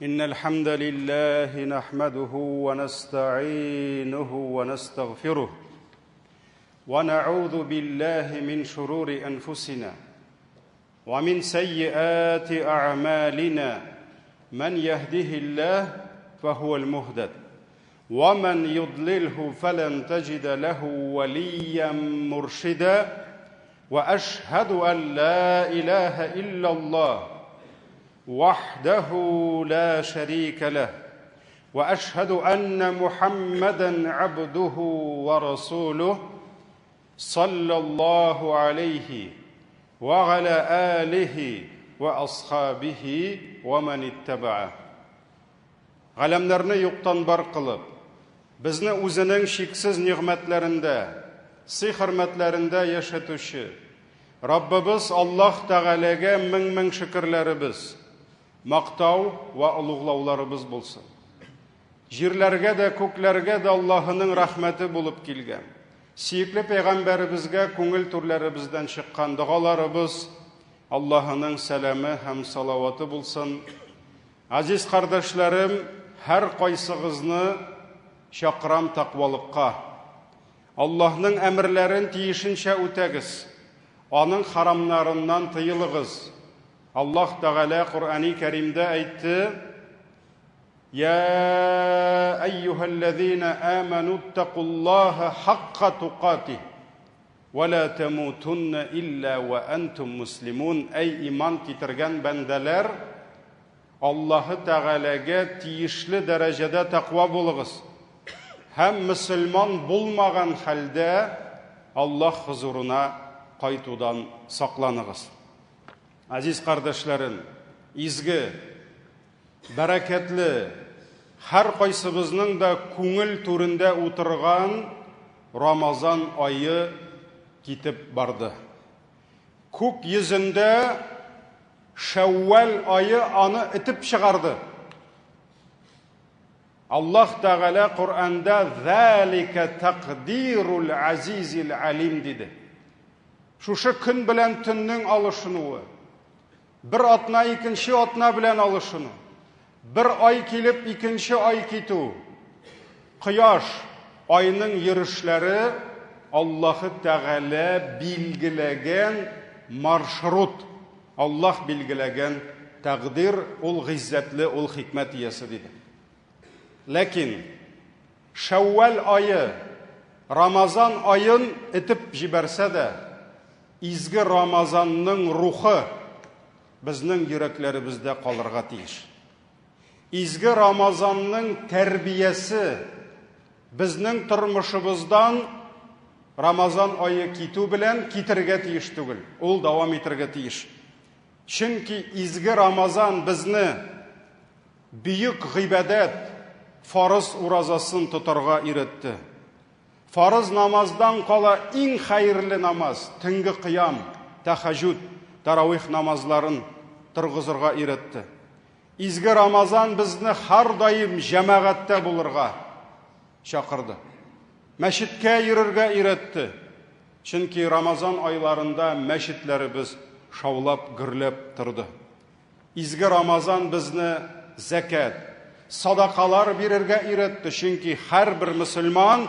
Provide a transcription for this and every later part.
إن الحمد لله نحمده ونستعينه ونستغفره ونعوذ بالله من شرور أنفسنا ومن سيئات أعمالنا من يهده الله فهو المهتد ومن يضلله فلن تجد له وليا مرشدا وأشهد أن لا إله إلا الله وحده لا شريك له وأشهد أن محمدًا عبده ورسوله صلى الله عليه وعلى آله وأصحابه ومن اتبعه. Ғаламнарны юктан бар кылып, безне үзенең шиксез ниғмәтләрендә, сый-хөрмәтләрендә яшәтүче Раббыбыз Аллаһ Тәгаләгә мең шөкерләребез, мактау ва улуглауларыбыз булсын. Җирләргә дә, күкләргә дә Аллаһының рәхмәте булып килгән. Сөекле пәйгамбәребезгә күңел түрләребездән чыккан дугаларыбыз Аллаһының сәламе һәм салаваты булсын. Азиз кардәшләрем, һәр кайсыгызны чакырам тақвалыкка. Аллаһның әмерләрен тиешенчә үтәгез. Аның харамнарыннан тыелыгыз. Аллаһ Тәгалә Кур'ани Кәримдә әйтте: «Я айюхаллазина аману тақуллаха хаққа туқатих, ва ла тамутунна илля ва антум муслимун». Әй иман китергән бәндәләр, Аллаһы Тәгаләгә тиешле дәрәҗәдә тақва булыгыз. Һәм мөселман булмаган хәлдә Аллаһ хузурына кайтудан сакланыгыз. Азиз кардәшләрем, изге, бәрәкәтле, һәр кайсыбызның да күңел түрендә утырган Рамазан айы китеп барды. Күк йөзендә Шәввәл айы аны итеп чыгарды. Аллаһ Тәгалә Кур'анда «Залика тақдирул азизил алим» диде. Шушы көн белән төннең алышынуы, бер атна икенче атна белән алышыну, бер ай килеп икенче ай китү, кояш, айның йөрешләре Аллаһы Тәгалә билгеләгән маршрут, Аллаһ билгеләгән тәкъдир, ул гыйззәтле, ул хикмәт иясе диде. Ләкин Шәввәл айы Рамазан айын итеп җибәрсә дә, изге Рамазанның рухы безнең йөрәкләребездә калырга тиеш. Изге Рамазанның тәрбиясе безнең тормышыбыздан Рамазан айы китү белән китергә тиеш түгел, ул дәвам итәргә тиеш. Чөнки изге Рамазан безне бөек гыйбадәт, фарыз уразасын тотарга өйрәтте. Фарыз намаздан кала иң хәерле намаз, төнге кыям, тәһаҗүд, таравих намазларын торгызырга өйрәтте. Изге Рамазан безне һәр даим җәмәгатьтә булырга чакырды. Мәчеткә йөрергә өйрәтте. Чөнки Рамазан айларында мәчетләребез шаулап, гөрләп торды. Изге Рамазан безне закат, садакалар бирергә өйрәтте. Чөнки һәрбер мөселман,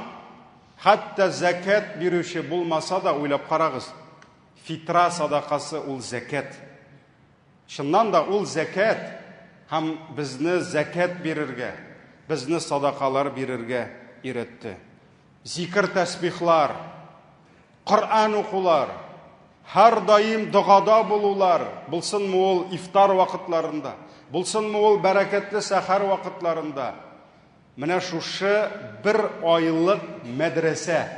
хәтта закат бирүче булмаса да, уйлап карагыз, фитра садакасы ул закат. Шуннан да ул закат һәм безне закат бирергә, безне садакалар бирергә өйрәтте. Зикр тәсбихлар, Коръан укулар, һәр даим дугада булулар, булсынмы ул ифтар вакытларында, булсынмы ул бәрәкәтле сәхәр вакытларында. Менә шушы бер айлык мәдрәсә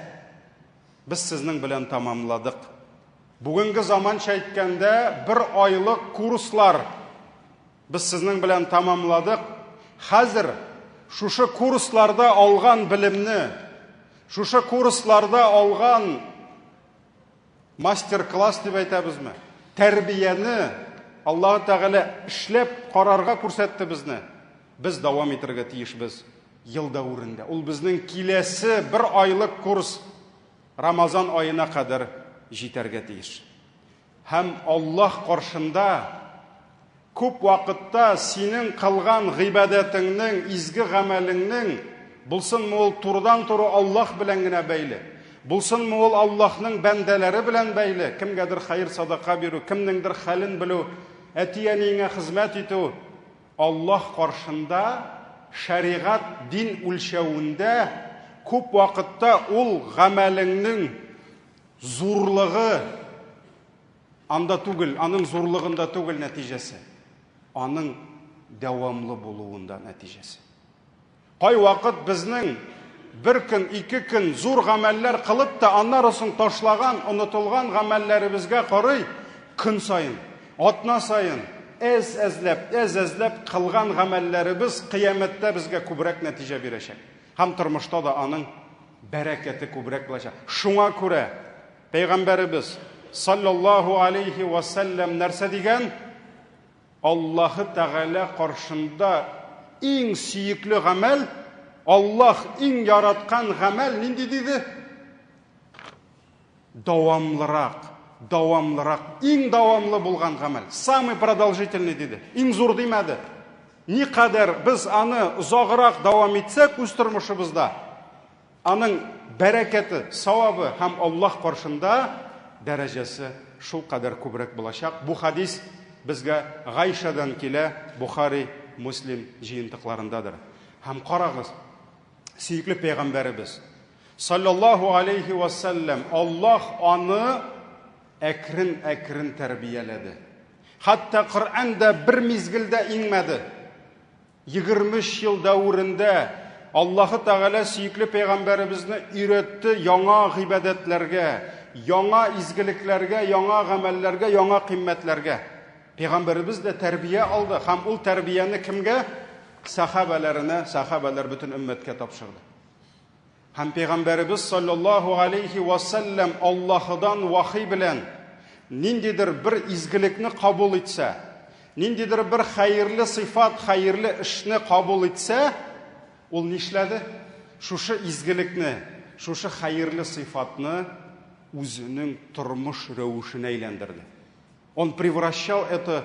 без сезнең белән тамамладык. Бүгенге заманча әйткәндә, бер айлык курслар без сезнең белән тамамладык. Хәзер шушы курсларда алган белемне, шушы курсларда алган мастер-класс дип әйтәбезме, тәрбияне Аллаһ Тәгалә эшләп карарга күрсәтте безне. Без дәвам итәргә тиешбез ел дәврендә. Ул безнең киләсе бер айлык курс Рамазан айына кадәр җитәргә тиеш. Һәм Аллаһ каршында күп вакытта синең кылган гыйбадәтеңнең, изге гамәлеңнең булсынмы ул турыдан-туры Аллаһ белән генә бәйле, булсынмы ул Аллаһның бәндәләре белән бәйле, кемгәдер хәер садака бирү, кемнеңдер хәлен белү, әти-әниеңә хезмәт итү, Аллаһ каршында шәригать дин үлчәвендә күп вакытта ул гамәлеңнең зурлыгы анда түгел, аның зурлыгында түгел нәтиҗәсе, аның дәвамлы булуында нәтиҗәсе. Кай вакыт безнең бер көн, ике көн зур гамәлләр кылып та, аннары соң ташлаган, онытылган гамәлләребезгә карый, көн сайын, атна сайын әз-әзләп кылган гамәлләребез кыямәттә безгә күбрәк нәтиҗә бирәчәк. Һәм тормышта да аның бәрәкәте күбрәк булачак. Шуңа күрә Пәйгамбәребез саллаллаһу алейхи ва саллям нәрсә дигән? Аллаһы Тәгалә каршында иң сөекле гамәл, Аллаһ иң яраткан гамәл нинди диде? Дәвамлырак, иң дәвамлы булган гамәл, самый продолжительный диде. Иң зур димәде. Никадәр без аны озаграк дәвам итсәк үз тормышыбызда, аның бәрәкәте, савабы һәм Аллаһ каршында дәрәҗәсе шул кадәр күбрәк булачак. Бу хадис безгә Гайшадан килә, Бухари, Муслим җыентыкларындадыр. Һәм карагыз, сөекле Пәйгамбәребез саллаллаһу алейхи ва саллям, Аллаһ аны әкрен тәрбияләде. Хатта Коръәндә бер мизгелдә иңмәде. 23 ел дәврендә Аллаһы Тәгалә сөекле Пәйгамбәребезне өйрәтте яңа гыйбадәтләргә, яңа изгелекләргә, яңа гамәлләргә, яңа кыйммәтләргә. Пәйгамбәребез дә тәрбия алды, һәм ул тәрбияне кемгә? Сахабаларына, сахабалар бөтен өммәткә тапшырды. Һәм Пәйгамбәребез саллаллаһу алейхи ва саллям Аллаһыдан вахи белән ниндидер бер изгелекне кабул итсә, ниндидер бер хәерле сыйфат, хәерле эшне кабул итсә, ул нишләде? Шушы изгелекне, шушы хәерле сыйфатны үзенең тормыш рәвешенә әйләндерде. Он превращал это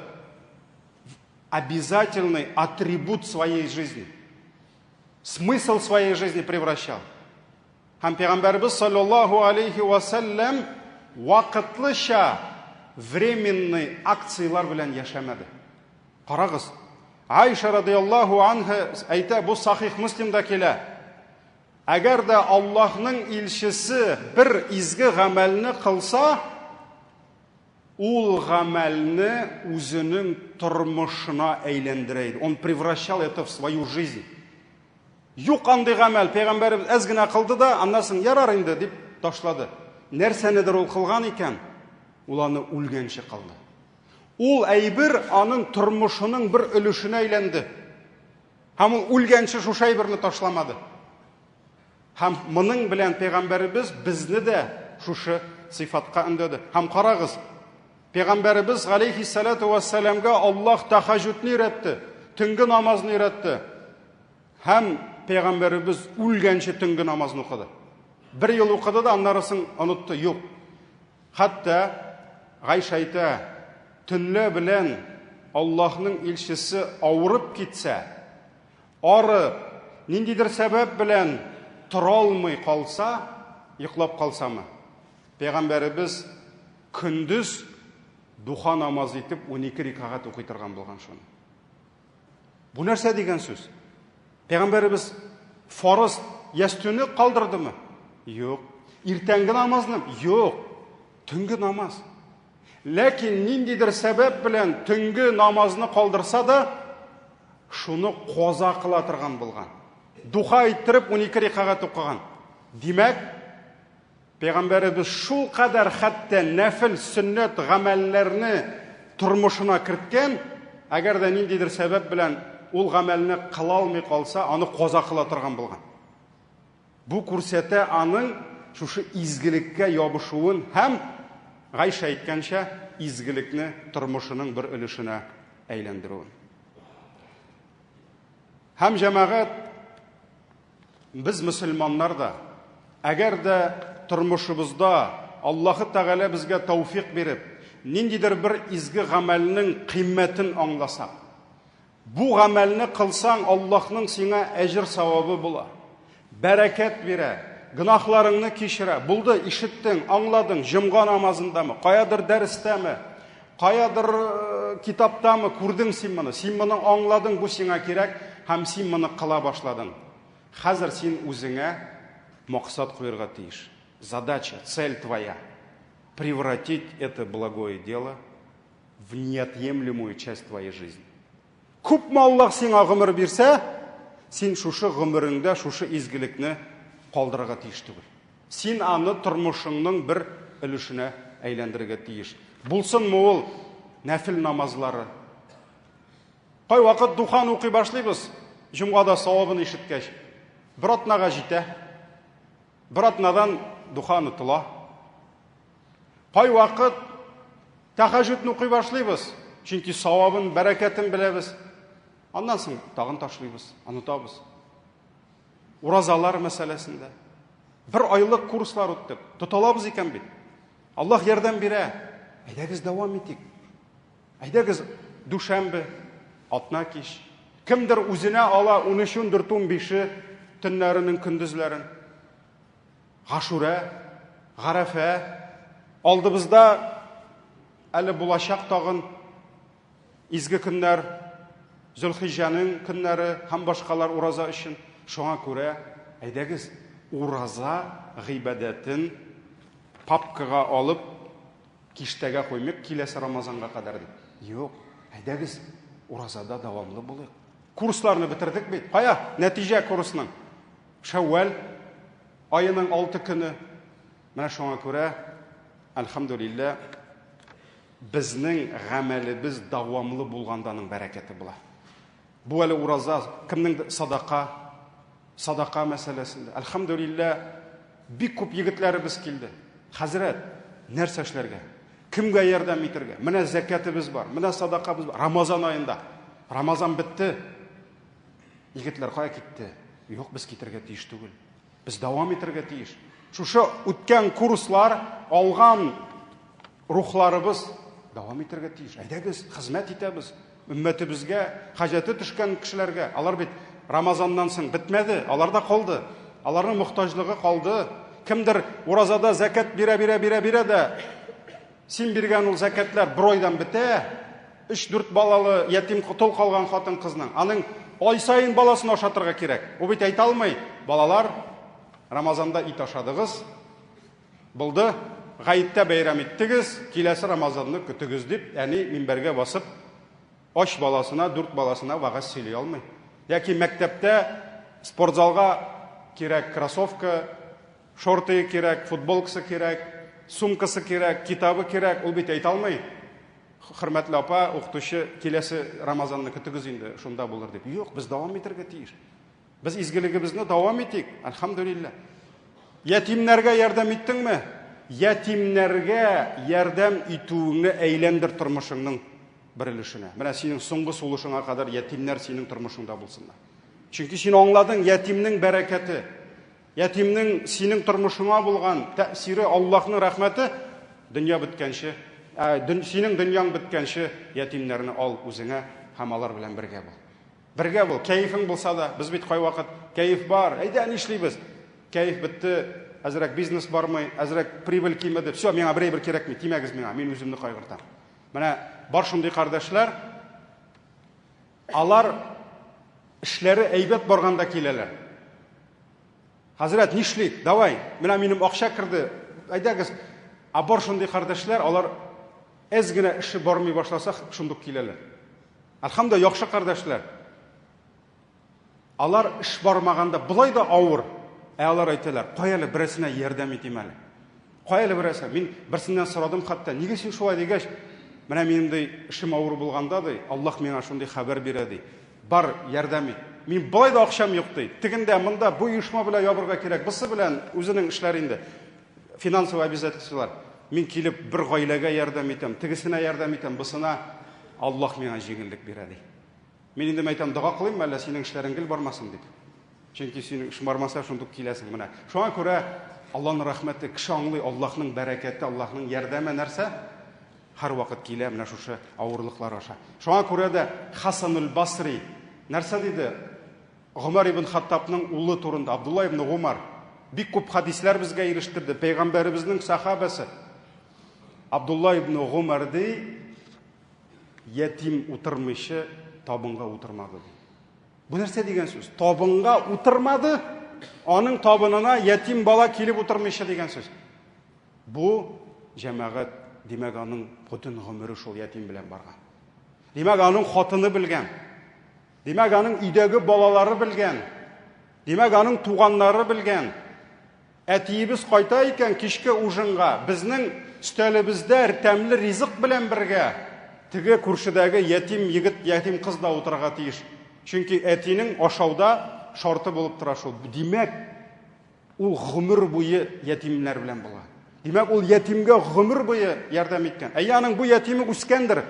в обязательный атрибут своей жизни. Смысл своей жизни превращал. Һәм Пәйгамбәребез саллаллаһу алейхи ва саллям вакытлыча временный акциялар белән яшәмәде. Карагыз, Айша радиллаһу анха әйтә, бу Сахих Муслимда килә. Әгәр дә Аллаһның илчесе бер изге гамәлне кылса, ул гамәлне үзенең тормышына әйләндерә. Он превращал это в свою жизнь. Юк андый гамәл, Пәйгамбәребез әз генә кылды да, аннан соң ярар инде дип ташлады. Нәрсәнедер ул кылган икән, ул аны үлгәнче кылды. Ул әйбер аның тормышының бер өлешенә әйләнде. Һәм ул үлгәнче шушы әйберне ташламады. Һәм моның белән Пәйгамбәребез безне дә шушы сыйфатка өндәде. Һәм карагыз, Пәйгамбәребез алейхиссалату вассаламга Аллаһ тахаҗудны өйрәтте, төнге намазны өйрәтте. Һәм Пәйгамбәребез үлгәнче төнге намазны укыды. Бер ел укыды да, аннарысын онытты. Юк. Хатта Гайша әйтә, төнлә белән Аллаһның илчесе авырып китсә, арып, ниндидер сәбәп белән тора алмый калса, йоклап калсамы, Пәйгамбәребез көндез духа намаз итеп 12 рикагать укый торган булган шуны. Бу нәрсә дигән сүз? Пәйгамбәребез фарыз ястүне калдырдымы? Юк. Иртәнге намазны? Юк. Төнге намаз. Ләкин ниндидер сәбәп белән төнге намазны калдырса да, шуны каза кыла торган булган. Духа иттереп 12 рикагать укыган. Димәк, Пәйгамбәребез шул кадәр хәтта нәфил, сөннәт гамәлләрне тормышына керткән, әгәр дә ниндидер сәбәп белән ул гамәлне кыла алмый калса, аны каза кыла торган булган. Бу күрсәтә аның шушы изгелеккә ябышуын һәм Гайша әйткәнчә, изгелекне тормышының бер өлешенә әйләндерүен. Һәм җәмәгать, без мөселманнар да, әгәр дә тормышыбызда Аллаһы Тәгалә безгә тәүфик биреп, ниндидер бір изге гамәлнең кыйммәтен аңласак, бу гамәлне кылсаң, Аллаһның сиңа әҗр савабы була, бәрәкәт бирә, гынахларыңны кичерә. Булды, ишеттең, аңладың, җомга намазындамы, каядыр дәрестәме, каядыр китаптамы күрдең син моны аңладың, бу сиңа кирәк, һәм син моны кыла башладың. Хәзер син үзеңә максат куярга тиеш. Задача, цель твоя — превратить это благое дело в неотъемлемую часть твоей жизни. Күпме Аллаһ сиңа гомер бирсә, син шушы гомереңдә шушы изгелекне калдырырга тиеш түгел. Син аны тормышыңның бер өлешенә әйләндерергә тиеш. Булсынмы ул нәфил намазлары. Кай вакыт духан укый башлыйбыз, җомгада савабын ишеткәч, бер атнага җитә. Бер атнадан духан утыла. Кай вакыт тәһаҗҗүдне укый башлыйбыз, чөнки савабын, бәрәкәтен беләбез. Аннан соң тагын ташлыйбыз, онытабыз. Уразалар мәсьәләсендә бер айлык курслар үттек. Тоталабыз икән бит. Аллаһ ярдәм бирә. Әйдәгез дәвам итик. Әйдәгез дүшәмбе, атна кич. Кемдер үзенә ала 13-15 төннәренең көндезләрен. Гашура, Гарафа, алдыбызда әле булачак тагын изге көннәр, Зөлхиҗҗәнең көннәре һәм башкалар ураза өчен. Шуңа күрә әйдәгез ураза гыйбадәтен папкага алып киштәгә куймыйк, киләсе Рамазанга кадәр дип. Юк, әйдәгез уразада дәвамлы булыйк. Курсларны бетердек бит. Кая нәтиҗә курсның? Шәввал айының 6 көне. Менә шуңа күрә, әлхәмдүлилләh, безнең гамәлебез дәвамлы булганданың бәрәкәте була. Бу әле ураза, кемнең садака мәсьәләсендә. Әлхәмдүлилләh, бик күп егетләребез килде. Хәзрәт, нәрсә эшләргә? Кемгә ярдәм итәргә? Менә закатыбыз бар, менә садакабыз бар. Рамазан аенда. Рамазан бетте. Егетләр кая китте? Юк, без китәргә тиеш түгел. Без дәвам итәргә тиеш. Шушы үткән курслар, алган рухларыбыз дәвам итәргә тиеш. Әйдәгез, хезмәт итәбез. Өммәтебезгә, хаҗаты төшкән кешеләргә. Алар бит Рамазаннан соң бетмәде, алар да калды. Аларның мохтаҗлыгы калды. Кемдер уразада закат бирә дә, син биргән ул закатлар бер айдан бетә. 3-4 балалы ятим тол калган хатын кызның, аның ай сайын баласын ашатырга кирәк. Ул бит әйтә алмый. Балалар, Рамазанда ит ашадыгыз, булды, гаиттә бәйрәм иттегез, киләсе Рамазанны көтегез дип, әни минбәргә басып, аш баласына, 4 баласына вагаз сөйли алмый. Яки мәктәптә спортзалга кирәк кроссовка, шорты кирәк, футболкасы кирәк, сумкасы кирәк, китабы кирәк, ул бит әйтә алмый. Хөрмәтле апа, укытучы, киләсе Рамазанны көтегез инде, шунда булыр дип. Юк, без дәвам итәргә тиеш. Без изгелегебезне дәвам итик, әлхәмдүлилләh. Ятимнәргә ярдәм иттеңме? Ятимнәргә ярдәм итүеңне әйләндер тормышыңның бер өлешенә. Менә синең соңгы сулышыңа кадәр ятимнәр синең тормышыңда булсыннар. Чөнки син аңладың ятимнең бәрәкәте, ятимнең синең тормышыңа булган тәэсире, Аллаһның рәхмәте дөнья беткәнче, синең дөньяң беткәнче ятимнәрне ал үзеңә һәм алар белән бергә бул. Бергә бул, кәефең булса да, без бит кай вакыт кәеф бар, әйдә нишлибез? Кәеф бетте, әзрәк бизнес бармый, әзрәк прибыль кимәде. Всё, миңа бер кирәкми, тимәгез миңа, мин үземне кайгыртам. Менә бар шундый кардәшләр, алар эшләре әйбәт барганда киләләр. Хәзрәт, нишлик? Давай, менә минем акча кирде. Әйдәгез, бар шундый кардәшләр, алар әз генә эше бармый башласа, шундук киләләр. Әлхәмдүлилләh, яхшы кардәшләр. Алар эш бармаганда булай да авыр. Алар әйтәләр, кая әле берсенә ярдәм итим әле. Кая әле берсенә? Мин берсеннән сорадым хәтта, нигә син шулай дигәч, менә минем эшем авыр булганда ди, Аллаһ миңа шундый хәбәр бирә ди. Бар, ярдәм ит. Мин булай да акчам юк ди. Тегендә, монда бу оешма белән ябырга кирәк. Бусы белән үзенең эшләре инде. Финансовый обязательстволар. Мин килеп бер гаиләгә ярдәм итәм, тегесенә ярдәм итәм, бусына Аллаһ миңа җиңеллек бирә ди. Мин инде әйтәм, дуга кылыйм, әллә синең эшләрең гел бармасын дип. Чөнки синең эш бармаса, шундук киләсең менә. Шуңа күрә Аллаһның рәхмәте, кеше аңлый, Аллаһның бәрәкәте, Аллаһның ярдәме нәрсә? һәр вакыт килә менә шушы авырлыклар аша. Шуңа күрә дә Хасанул Басри нәрсә диде? Гомар ибн Хаттабның улы турында, Абдулла ибн Гумар, бик күп хадисләр безгә ирештерде. Пәйгамбәребезнең сахабасы Абдулла ибн Гумар ди, ятим утырмыйчы табынга утырмады. Бу нәрсә дигән сүз? Табынга утырмады, аның табынына ятим бала килеп утырмыйчы дигән сүз. Бу җәмәгать, димәк, аның бүтән гомере шул ятим белән барган. Димәк, аның хатыны белгән. Димәк, аның өйдәге балалары белгән. Димәк, аның туганнары белгән. Әтиебез кайта икән кичке ужынга, безнең өстәлебездә тәмле ризык белән бергә теге күршедәге ятим егет, ятим кыз да утырырга тиеш. Чөнки әтинең ашауда шарты булып тора шул. Димәк, ул гомер буе ятимнәр белән була. Димәк, ул ятимгә гомер буе ярдәм иткән. Аның бу ятиме үскәндер,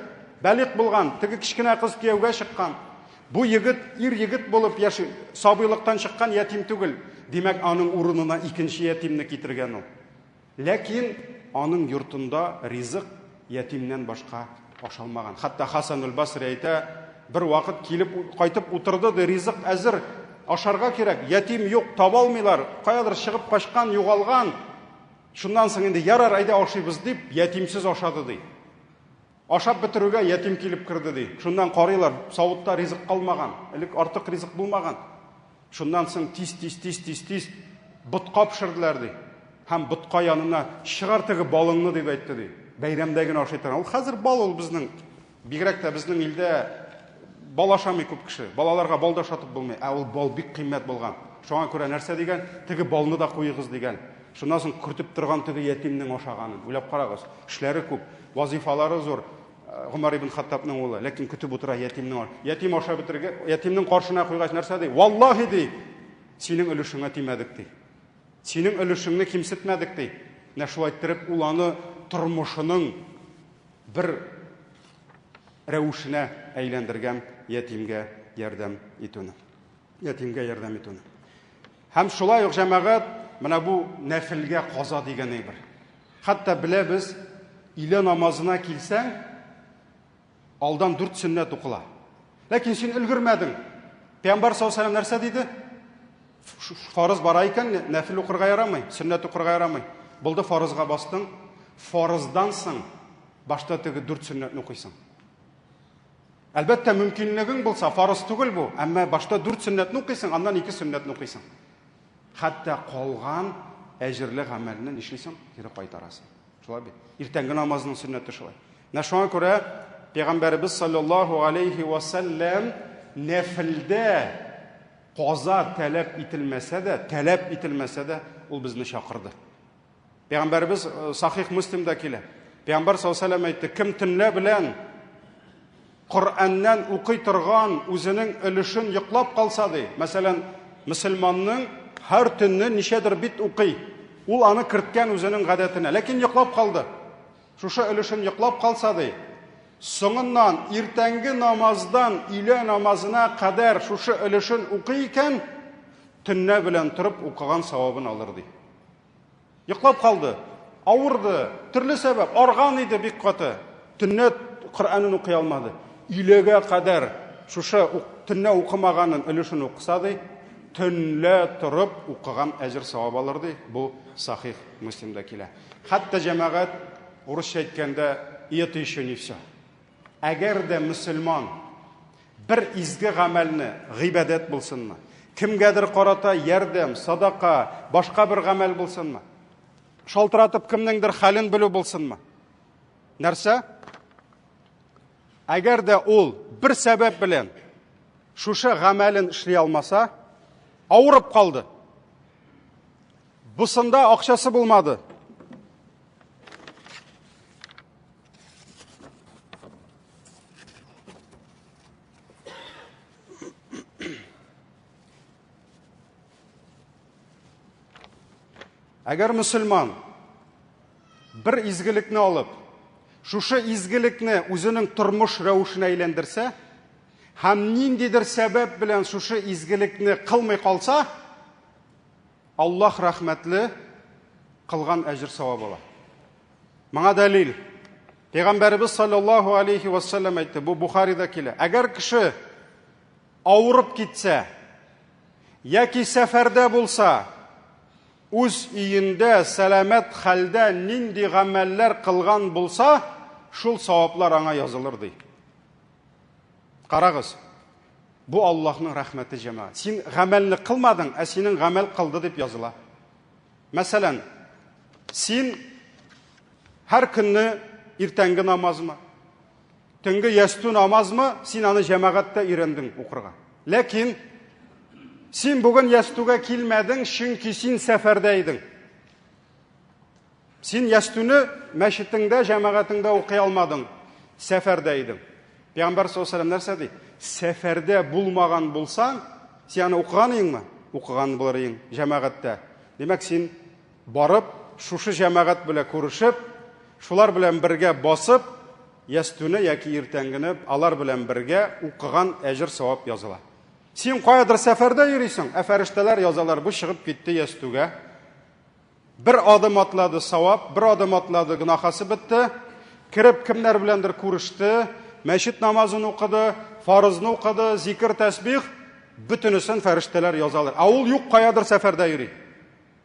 бәлиq булган, теге кичкенә кыз кияүгә чыккан. Бу егет ир егет булып яши, сабыйлыктан чыккан ятим түгел. Димәк, аның урынына икенче ятимне китергән ул. Ләкин аның йортында ризык ятимнән башка ашалмаган. Хәтта Хасанул Басри әйтә, бер вакыт килеп кайтып утырды, ризык әзер, ашарга кирәк, ятим юк, таба алмыйлар, каядыр чыгып качкан, югалган. Шуннан соң инде ярар, әйдә ашыйбыз дип, ятимсез ашады ди. Ашап бетерүгә ятим килеп кирде ди. Шуннан карыйлар, савытта ризык калмаган, элек артык ризык булмаган. Шуннан соң тиз бутка пешерделәр ди. Һәм бутка янына чыгар теге балыңны дип әйтте ди. Бәйрәмдә генә ашый торган. Ул хәзер бал ул безнең, бигрәк тә безнең илдә бал ашамый күп кеше. Балаларга бал да шатып булмый. Ул бал бик кыйммәт булган. Шуңа күрә нәрсә дигән? Теге балны да куйыгыз дигән. Шуннан соң күртеп торган теге ятимнең ашаганын. Уйлап карагыз. Эшләре күп, вазифалары зур. Гомар ибн Хаттабның улы, ләкин көтеп утыра ятимнең. Ятим ашап бетергә, ятимнең каршына куйгач нәрсә ди? Валлаһи ди, синең өлешеңә тимәдек ди. Синең өлешеңне кимсетмәдек ди. Менә шулай итеп ул аны тормышының бер рәвешенә әйләндергән ятимгә ярдәм итүне. Ятимгә ярдәм итүне. Һәм шулай ук җәмәгать менә бу нәфилгә каза дигән әйбер. Хәтта беләбез, илә намазына килсәң, алдан 4 сөннәт укыла. Ләкин син өлгермәдең. Пәйгамбәр саллаллаһу алейһи нәрсә диде? Фарыз бара икән, нәфил укырга ярамый, сөннәт укырга ярамый. Булды фарызга бастың, фарыздан соң башта теге 4 сөннәтне укыйсың. Әлбәттә мөмкинлегең булса, фарыз түгел бу, әмма башта 4 сөннәтне укыйсың, аннан 2 сөннәтне укыйсың. Хәтта калган әҗерле гамәлне нишлисең? Кире кайтарасың. Шулай бит. Иртәнге намазның сөннәте шулай. Шуңа күрә Пәйгамбәрбез саллаллаһу алейхи ва саллям нәфилдә каза таләп ителмәсә дә, ул безне чакырды. Пәйгамбәрбез Сахих Муслимда килә. Пәйгамбәр саллаллаһу алейһи ва саллям әйтте: "Кем төнлә белән Коръәннән укый торган, үзенең өлешен йоклап калса ди. Мәсәлән, мөселманның һәр төнне ничәдер бит укый. Ул аны керткән үзенең гадәтенә, ләкин йоклап калды. Шушы өлешен йоклап калса ди. Соңыннан иртәнге намаздан илә намазына кадәр шушы өлешен укый икән, төнне белән торып укыган савабын алыр ди. Йоклап калды, авырды, төрле сәбәп, арган иде бик каты. Төнне Коръәнне укый алмады. Иләгә кадәр шушы төнне укымаганын өлешен укыса ди, төнлә торып укыган әҗр савап алыр ди. Бу Сахих Муслимда килә. Хәтта җәмәгать урысча әйткәндә это еще не все. Әгәр дә мөселман бер изге гамәлне, гыйбадәт булсынмы, кемгәдер карата ярдәм, садака, башка бер гамәл булсынмы, шалтыратып кемнеңдер хәлен белү булсынмы, нәрсә? Әгәр дә ул бер сәбәп белән шушы гамәлен эшли алмаса, авырып калды. Бусында акчасы булмады. Әгәр мөселман бер изгелекне алып, шушы изгелекне үзенең тормыш рәвешенә әйләндерсә, һәм ниндидер сәбәп белән шушы изгелекне кылмый калса, Аллаһ рәхмәтле кылган әҗр савабы ала. Моңа дәлил Peygamberimiz sallallahu aleyhi ve sellem aytты, bu Buxarida келе. Әгәр кеше авырып китсә, яки сәфәрдә булса, үз өендә сәламәт хәлдә нинди гамәлләр кылган булса, шул саваплар аңа язылыр ди. Карагыз. Бу Аллаһның рәхмәте җәмәгать. Син гамәлне кылмадың, ә синең гамәл кылды дип языла. Мәсәлән, син һәр көнне иртәнге намазмы, төнге ясту намазмы, син аны җәмәгатьтә өйрәндең укырга. Ләкин син бүген ястуга килмәдең, чөнки син сәфәрдә идең. Син ястуны мәчетеңдә, җәмәгатеңдә укый алмадың, сәфәрдә идең. Пәйгамбәр саллаллаһу алейһи ва сәлләм нәрсә ди? Сәфәрдә булмаган булсаң, син аны укыганыңмы? Укыган булырың җәмәгатьтә. Демәк, син барып, шушы җәмәгать белән күрешеп, шулар белән бергә басып, ястуны яки иртәнгене алар белән бергә укыган әҗр савап языла. Син каядыр сәфәрдә йөрисең, фәрештәләр язалар, бу чыгып китте ястуга. Бер адым атлады савап, бер адым атлады гынахасы бетте, кирип кемнәр беләндер күреште, мәчет намазын укыды, фарызны укыды, зикр, тәсбих, бөтенесен фәрештәләр язалар. Ул юк, каядыр сәфәрдә йөри.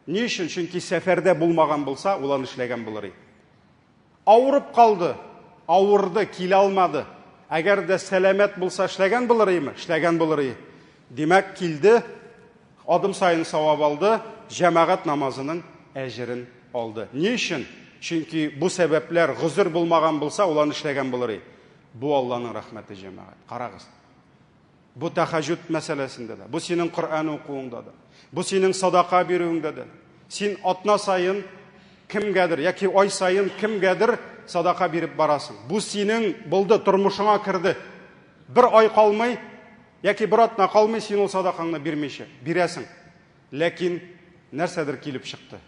Ни өчен? Чөнки сәфәрдә булмаган булса, ул аны эшләгән булыр. Авырып калды, авырды, килә алмады. Әгәр дә сәламәт булса, эшләгән булырмы? Эшләгән булыр. Димәк, килде, адым сайын савап алды, җәмәгать намазының әҗрен алды. Ни өчен? Чөнки бу сәбәпләр гызыр булмаган булса, ул аны эшләгән булыр. Бу Аллаһның рәхмәте җәмәгать. Карагыз. Бу тәһаҗҗүд мәсьәләсендә дә, бу синең Коръан укуыңда да, бу синең садака бирүеңдә дә. Син атна сайын кемгәдер яки ай сайын кемгәдер садака биреп барасың. Бу синең булды, тормышыңа кирде. Бер ай калмый яки бер атна калмый син ул садакаңны бирмичә, бирәсең. Ләкин нәрсәдер килеп чыкты.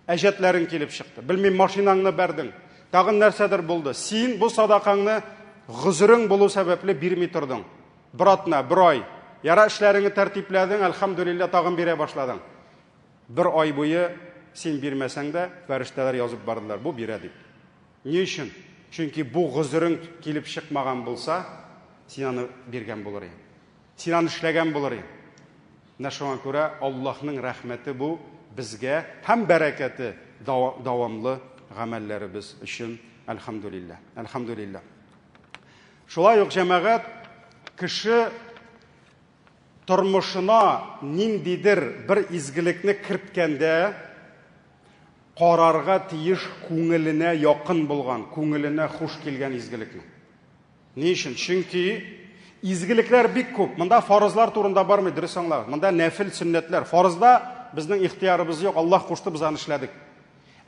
Әҗәтләрең килеп чыкты. Белмим, машинаңны бердең. Тагын нәрсәдер булды. Син бу садакаңны гызырың булу сәбәпле бирми тордың. Бер атна, бер ай. Яра эшләреңне тәртипләдең, әлхәмдүлилләh, тагын бирә башладың. Бер ай буе син бирмәсәң дә, фәрештәләр язып бардылар, бу бирә дип. Ни өчен? Чөнки бу гызырың килеп чыкмаган булса, син аны биргән булыр. Син аны эшләгән булыр. Менә шуңа күрә Аллаһның рәхмәте бу безгә һәм бәрәкәте дәвамлы гамәлләребез өчен, әлхәмдүлилләh. Әлхәмдүлилләh. Шулай ук җәмәгать кеше тормышына ниндидер бер изгелекне кирткәндә карарга тиеш күңеленә якын булган, күңеленә хуш килгән изгелекне. Ни өчен? Чөнки изгелекләр бик күп. Монда фарызлар турында бармый, дөрес аңлагыз. Монда нәфил, сөннәтләр. Фарызда безнең ихтиярыбыз юк, Аллаһ кушты, без аны эшләдек.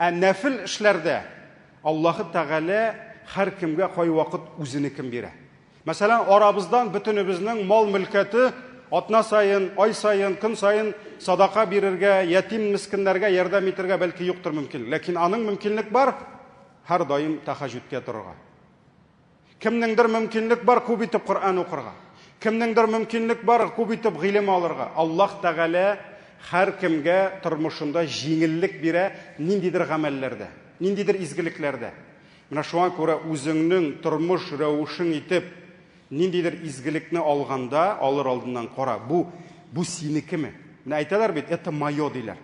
Ә нәфил эшләрдә Аллаһ Тәгалә һәр кемгә кай вакыт үзенекен бирә. Мәсәлән, арабыздан бөтенебезнең мал-мөлкәте атна сайын, ай сайын, көн сайын садака бирергә, ятим мискиннәргә ярдәм итәргә бәлки юктыр мөмкин. Ләкин аның мөмкинлек бар һәр даим тәһаҗҗүдкә торырга. Кемнеңдер мөмкинлек бар күп итеп Коръан укырга. Кемнеңдер мөмкинлек бар күп итеп гыйлем алырга. Аллаһ Тәгалә һәр кемгә тормышында җиңеллек бирә ниндидер гамәлләрдә, ниндидер изгелекләрдә. Менә шуңа күрә үзеңнең тормыш рәвешең итеп ниндидер изгелекне алганда, алыр алдыннан кара, бу синекеме? Менә әйтәләр бит, это моё диләр.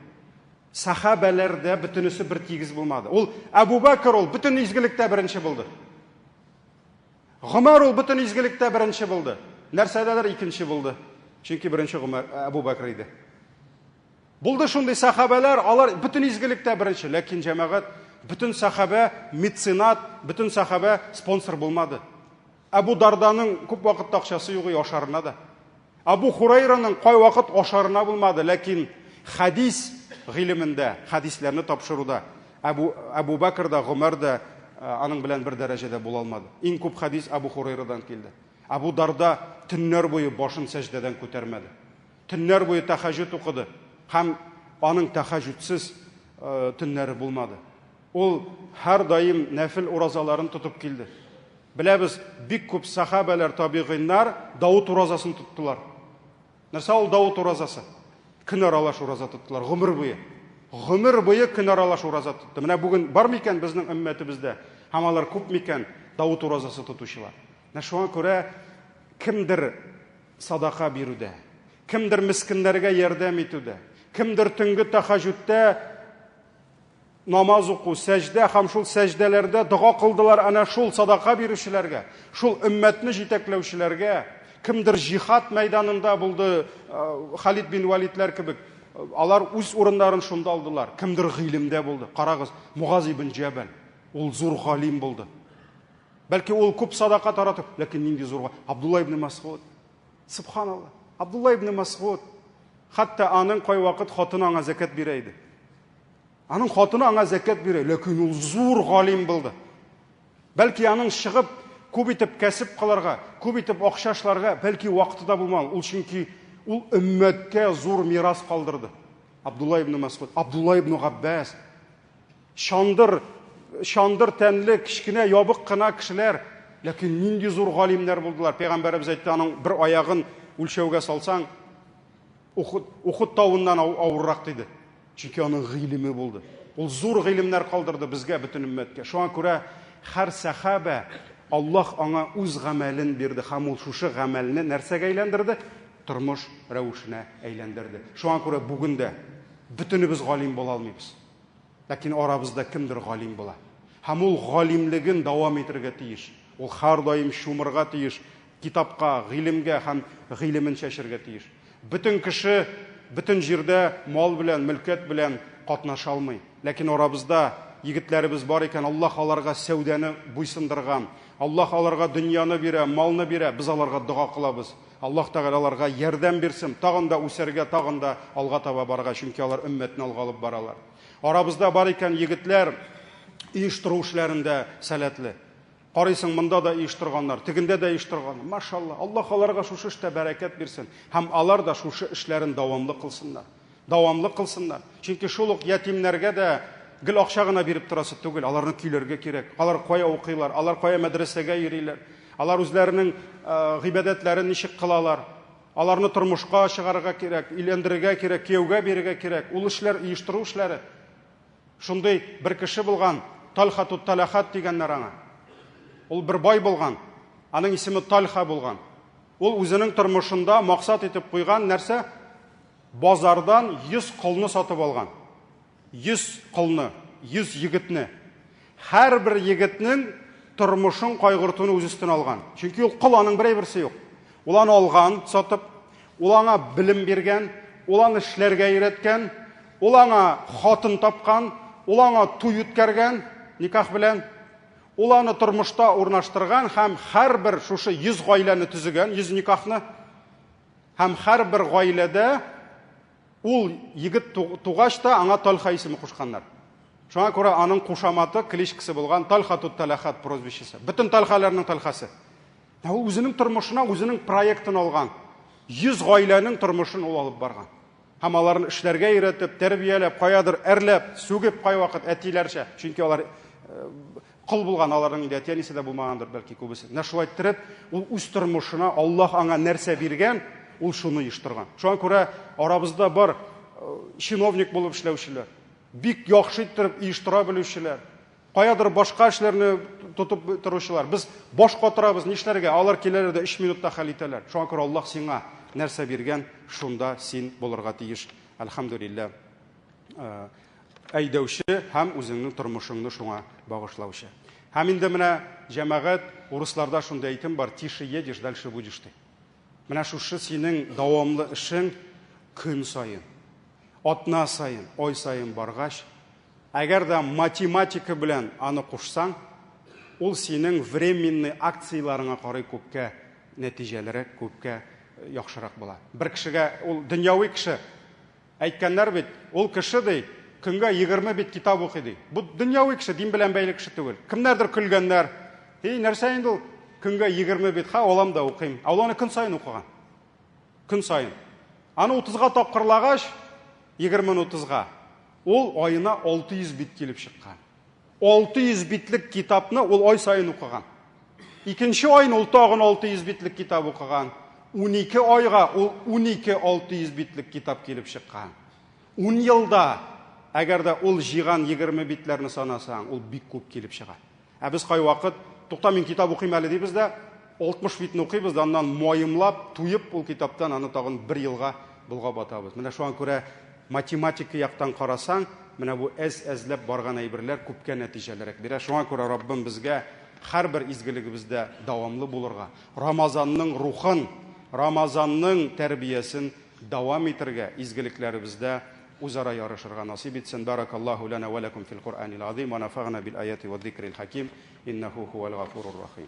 Сахабаларда бөтенесе бер тигез булмады. Ул Абу Бакр ул бөтен изгелектә беренче булды. Гомар ул бөтен изгелектә беренче булды. Нәрсәдәләр икенче булды. Чөнки беренче Гомар Абу Бакр иде. Булды шундый сахабалар, алар бөтен изгелектә беренче, ләкин җәмәгать бөтен сахаба меценат, бөтен сахаба спонсор булмады. Абу Дарданың күп вакыт акчасы юк ашарына да. Абу Хурайраның кай вакыт ашарына булмады, ләкин хадис гыйлемендә, хадисләрне тапшыруда Абу Бакр да, Гомар да аның белән бер дәрәҗәдә була алмады. Иң күп хадис Абу Хурайрадан килде. Абу Дарда төннәр буе башын сәҗдәдән күтәрмәде. Төннәр буе тәһаҗҗүд укыды. Һәм аның тәһаҗҗүдсез төннәре булмады. Ул һәр даим нәфил уразаларын тотып килде. Беләбез, бик күп сахабалар, табигыйннар Дауд уразасын тоттылар. Нәрсә ул Дауд уразасы? Көн аралаш ураза тоттылар гомер буе. Гомер буе көн аралаш ураза тотты. Менә бүген бар микән безнең өммәтебездә Һәм алар күп микән Давыт уразасы тотучылар. Шуңа күрә кемдер садака бирүдә, кемдер мискиннәргә ярдәм итүдә, кемдер төнге тахаҗүдтә намаз уку, сәҗдә һәм шул сәҗдәләрдә дуа кылдылар ана шул садака бирүчеләргә, шул өммәтне җитәкләүчеләргә, кемдер җихад мәйданында булды, Халид бин Валидләр кебек, алар үз урыннарын шунда алдылар. Кемдер гыйлемдә булды. Карагыз, Мугаз ибн Җабал, ул зур галим булды. Бәлки ул күп садака таратып, ләкин нинди зур. Абдулла ибн Масгуд, субханалла, Абдулла ибн Масгуд, хәтта аның кай вакыт хатыны аңа закат бирә иде. Аның хатыны аңа закат бирә, ләкин ул зур галим булды. Бәлки аның чыгып күп итеп кәсеп кыларга, күп итеп акча эшләргә бәлки вакыты да булмаган. Ул чөнки ул өммәткә зур мирас калдырды. Абдулла ибн Масгуд, Абдулла ибн Габбас, шандыр тәнле, кичкенә ябык кына кешеләр, ләкин нинди зур галимнәр булдылар. Пәйгамбәрбез әйтте, аның бер аягын үлчәүгә салсаң, Ухуд тауыннан авыррак диде. Чөнки аның гыйлеме булды. Ул зур гыйлемнәр калдырды безгә, бөтен өммәткә. Шуңа күрә һәр сахаба Аллаһ аңа үз гамәлен бирде, һәм ул шушы гамәлне нәрсәгә әйләндерде? Тормыш рәвешенә әйләндерде. Шуңа күрә бүген дә бөтенебез галим була алмыйбыз. Ләкин арабызда кемдер галим була. Һәм ул галимлеген дәвам итәргә тиеш. Ул һәр даим шумырга тиеш, китапка, гыйлемгә һәм гыйлемен чәчәргә тиеш. Бөтен кеше бөтен җирдә мал белән, мөлкәт белән катнаша алмый. Ләкин арабызда егетләребез бар икән, Аллаһ аларга сәүдәне буйсындырган. Аллаһ аларга дөньяны бирә, малны бирә, без аларга дуа кылабыз. Аллаһ Тәгалә аларга ярдәм бирсен, тагын да үсәргә, тагын да алга таба барга, чөнки алар өммәтне алга алып баралар. Арабызда бар икән егетләр оештыру эшләрендә сәләтле. Карыйсың, монда да оештырганнар, тегендә дә оештырганнар. Машалла, Аллаһ аларга шушы эштә бәрәкәт бирсен, һәм алар да шушы эшләрен дәвамлы кылсыннар. Дәвамлы кылсыннар. Чөнки шул ук ятимнәргә дә гел акча гына биреп торасы түгел, аларны көйләргә кирәк. Алар кая укыйлар, алар кая мәдрәсәгә йөриләр, алар үзләренең гыйбадәтләрен ничек кылалар, аларны тормышка чыгарырга кирәк, илендерергә кирәк, кияүгә бирергә кирәк. Ул эшләр оештыру эшләре. Шундый бер кеше булган, Талхатут Талахат дигәннәр аңа. Ул бер бай булган, аның исеме Талха булган. Ул үзенең тормышында максат итеп куйган нәрсә? Базардан 100 кылны сатып алган. 100 кылны, 100 егетне. Һәр бер егетнең тормышын кайгыртуны үз өстенә алган. Чөнки ул кыл аның берәйберсе юк. Ул аны алган, сатып, ул аңа билем биргән, ул аны эшләргә өйрәткән, ул аңа хатын тапкан, ул аңа туй үткәргән, никах белән. Ул аны тормышта урнаштырган һәм һәр бер шушы 100 гаиләне төзегән, 100 никахны. Һәм һәр бер гаиләдә ул егет тугач та аңа Талха исеме кушканнар. Шуңа күрә аның кушаматы, кличкасы булган Талхатут Талахат прозвищесы. Бөтен Талхаларның Талхасы. Ул үзенең тормышына, үзенең проектын алган. 100 гаиләнең тормышын ул алып барган. Һәм аларны эшләргә өйрәтеп, тәрбияләп, каядыр әрләп, сүгеп кай вакыт әтиләрчә, чөнки алар кыл булган, аларның инде әтиянисе дә булмагандыр бәлки күбесе. Шулай иттереп, ул үз тормышына Аллаһ аңа нәрсә биргән, ул шуны оештырган. Шуңа күрә арабызда бар чиновник булып эшләүчеләр, бик яхшы иттереп оештыра белүчеләр, каядыр башка эшләрне тотып торучылар. Без баш катырабыз, нишләргә? Алар киләләр дә 3 минутта хәл итәләр. Шуңа күрә Аллаһ сиңа нәрсә биргән, шунда син булырга тиеш. Әлхәмдүлилләh. Әйдәүче һәм үзеңнең тормышыңны шуңа багышлаучы. Һәм инде менә җәмәгать, урысларда шундай әйтем бар: тише едешь, дальше будешь ты. Менә шушы синең дәвамлы эшең көн сайын, атна сайын, ай сайын баргач, әгәр дә математика белән аны кушсаң, ул синең временный акцияларыңа карый күпкә нәтиҗәлерәк, күпкә яхшырак була. Бер кешегә, ул дөньяви кеше, әйткәннәр бит, ул кеше ди, көнгә 20 бит китап укый ди. Бу дөньяви кеше, дин белән бәйле кеше түгел. Кемнәрдер көлгәннәр. Нәрсә инде ул? Көнгә 20 бит, алам да укыйм. Аны көн сайын укыган. Көн сайын. Аны 30-га тапкырлагач, 20-ны 30-га. Ул айына 600 бит килеп чыккан. 600 битлек китапны ул ай сайын укыган. Икенче айны ул тагын 600 битлек китап укыган. 12 айга ул 12 600 битлек китап килеп чыккан. 10 елда, әгәр дә ул җыйган 20 битләрне санасаң, ул бик күп килеп чыга. Без кайвакыт тукта мин китап укыйм әле дибез дә 60 битне укыйбыз, аннан моемлап, туеп ул китаптан аны тагын 1 елга булга батабыз. Менә шуңа күрә математика яктан карасаң, менә бу әзләп барган әйберләр күпкә нәтиҗәлерәк бирә. Шуңа күрә Раббим безгә һәрбер изгелегебездә дәвамлы булырга, Рамазанның рухын, Рамазанның тәрбиясен дәвам итәргә, изгелекләребездә үзара ярышырга насип итсен. Баракаллаху лана ва лакум фил Кур'анил азим ва нафагъна бил аяти ва зикрил хаким. Иннаху хувал гафурур рахим.